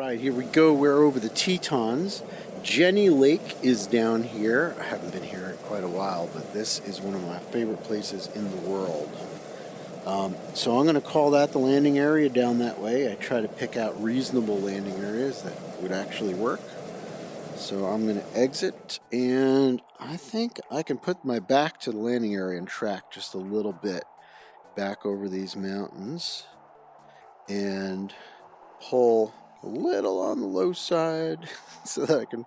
Right, here we go. We're over the Tetons. Jenny Lake is down here. I haven't been here in quite a while, but this is one of my favorite places in the world. So I'm going to call that the landing area down that way. I try to pick out reasonable landing areas that would actually work. So I'm going to exit, and I think I can put my back to the landing area and track just a little bit back over these mountains and pull a little on the low side so that I can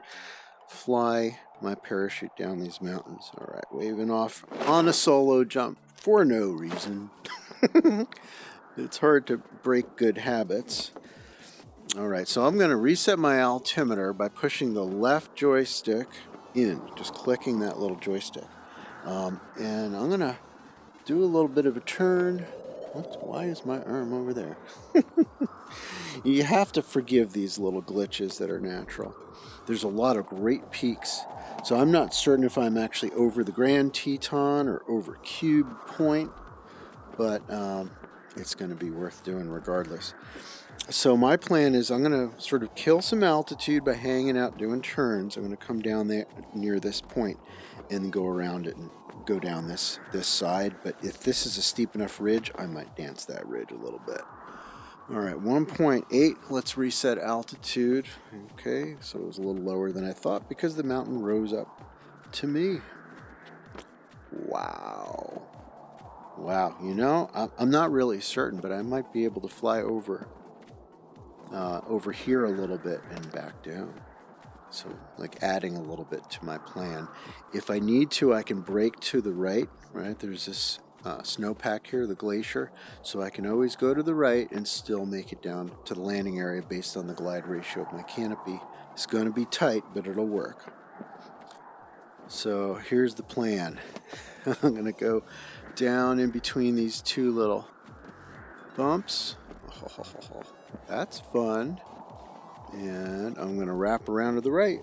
fly my parachute down these mountains. All right, waving off on a solo jump for no reason. It's hard to break good habits. All right, so I'm going to reset my altimeter by pushing the left joystick in, just clicking that little joystick. And I'm going to do a little bit of a turn. Why is my arm over there? You have to forgive these little glitches that are natural. There's a lot of great peaks. So I'm not certain if I'm actually over the Grand Teton or over Cube Point, but it's going to be worth doing regardless. So my plan is I'm going to sort of kill some altitude by hanging out doing turns. I'm going to come down there near this point and go around it and go down this side. But if this is a steep enough ridge, I might dance that ridge a little bit. All right, 1.8. Let's reset altitude. Okay, so it was a little lower than I thought because the mountain rose up to me. Wow. Wow, you know, I'm not really certain, but I might be able to fly over here a little bit and back down. So, like adding a little bit to my plan. If I need to, I can break to the right, right? There's this snowpack here, the glacier, so I can always go to the right and still make it down to the landing area based on the glide ratio of my canopy. It's going to be tight, but it'll work. So here's the plan. I'm going to go down in between these two little bumps. Oh, that's fun. And I'm going to wrap around to the right.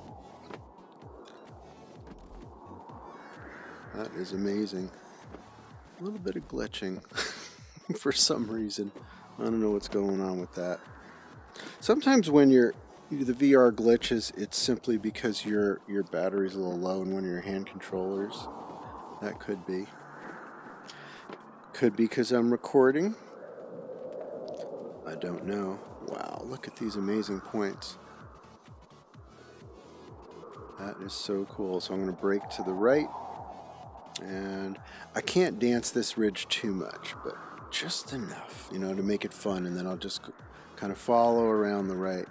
That is amazing. A little bit of glitching for some reason. I don't know what's going on with that. Sometimes when the VR glitches, it's simply because your battery's a little low in one of your hand controllers. That could be. Could be because I'm recording. I don't know. Wow, look at these amazing points. That is so cool. So I'm going to brake to the right. And I can't dance this ridge too much, but just enough, you know, to make it fun. And then I'll just kind of follow around the right.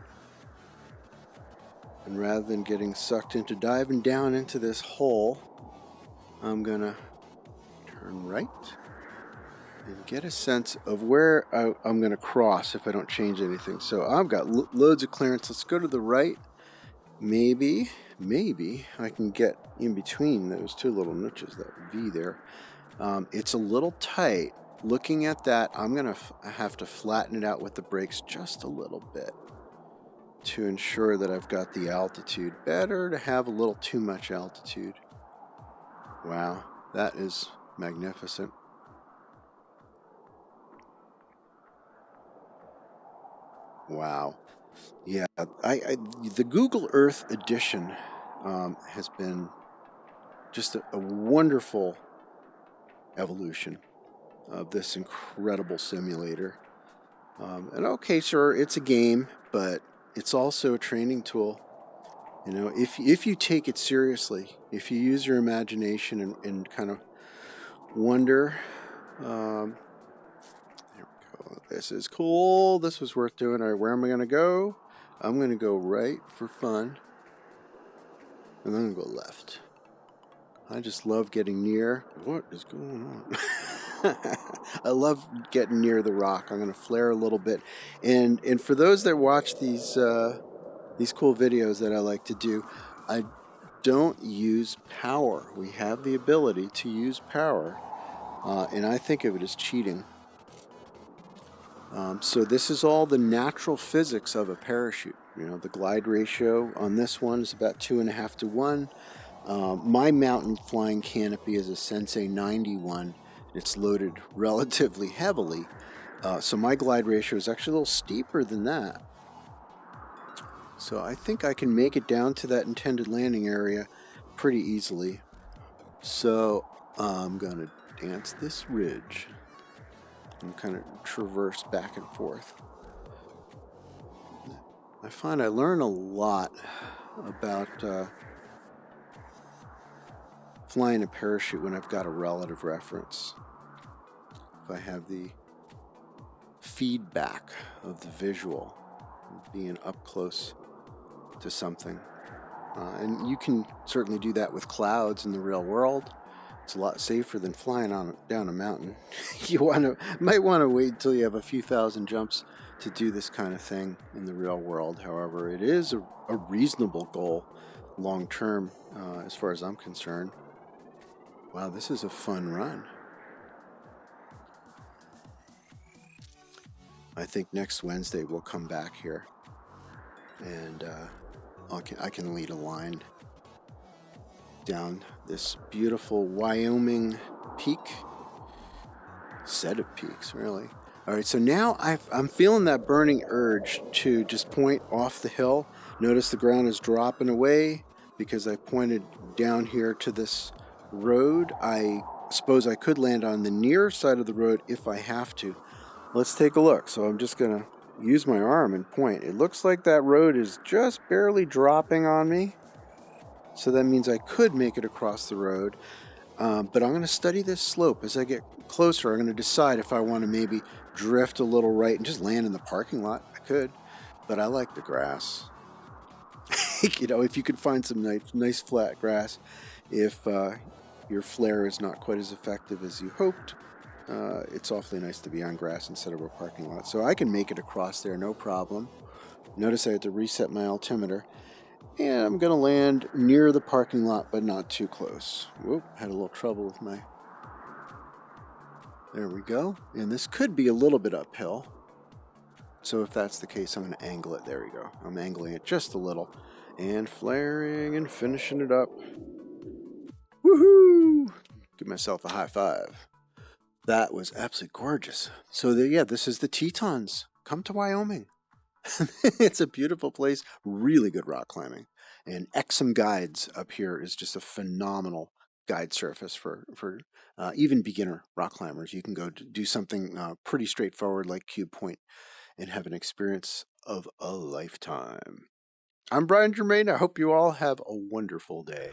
And rather than getting sucked into diving down into this hole, I'm going to turn right and get a sense of where I'm going to cross if I don't change anything. So I've got loads of clearance. Let's go to the right. Maybe I can get in between those two little niches, that V there. It's a little tight. Looking at that, I'm going to have to flatten it out with the brakes just a little bit to ensure that I've got the altitude. Better to have a little too much altitude. Wow, that is magnificent. Wow. Yeah, the Google Earth edition has been just a wonderful evolution of this incredible simulator. And okay, sure, it's a game, but it's also a training tool. You know, if you take it seriously, if you use your imagination and kind of wonder, there we go. This is cool. This was worth doing. All right, where am I going to go? I'm going to go right for fun, and then I'm going to go left. I just love getting near. What is going on? I love getting near the rock. I'm going to flare a little bit. And for those that watch these cool videos that I like to do, I don't use power. We have the ability to use power, and I think of it as cheating. So this is all the natural physics of a parachute. You know, the glide ratio on this one is about 2.5 to 1. My mountain flying canopy is a Sensei 91. It's loaded relatively heavily, so my glide ratio is actually a little steeper than that. So I think I can make it down to that intended landing area pretty easily. So I'm going to dance this ridge and kind of traverse back and forth. I find I learn a lot about flying a parachute when I've got a relative reference. If I have the feedback of the visual, being up close to something. And you can certainly do that with clouds in the real world. It's a lot safer than flying down a mountain. You might want to wait until you have a few thousand jumps to do this kind of thing in the real world. However, it is a reasonable goal long term as far as I'm concerned. Wow, this is a fun run. I think next Wednesday we'll come back here and I can lead a line down this beautiful Wyoming peak. Set of peaks, really. All right, so now I'm feeling that burning urge to just point off the hill. Notice the ground is dropping away because I pointed down here to this road. I suppose I could land on the near side of the road if I have to. Let's take a look. So I'm just going to use my arm and point. It looks like that road is just barely dropping on me. So that means I could make it across the road. But I'm going to study this slope. As I get closer, I'm going to decide if I want to maybe drift a little right and just land in the parking lot. I could, but I like the grass. You know, if you could find some nice flat grass, if your flare is not quite as effective as you hoped, it's awfully nice to be on grass instead of a parking lot. So I can make it across there, no problem. Notice I had to reset my altimeter. And I'm going to land near the parking lot, but not too close. Whoop, had a little trouble with my... There we go. And this could be a little bit uphill. So if that's the case, I'm going to angle it. There we go. I'm angling it just a little. And flaring and finishing it up. Woohoo! Give myself a high five. That was absolutely gorgeous. So this is the Tetons. Come to Wyoming. It's a beautiful place, really good rock climbing. And Exum Guides up here is just a phenomenal guide surface for even beginner rock climbers. You can go do something pretty straightforward like Cube Point and have an experience of a lifetime. I'm Brian Germain. I hope you all have a wonderful day.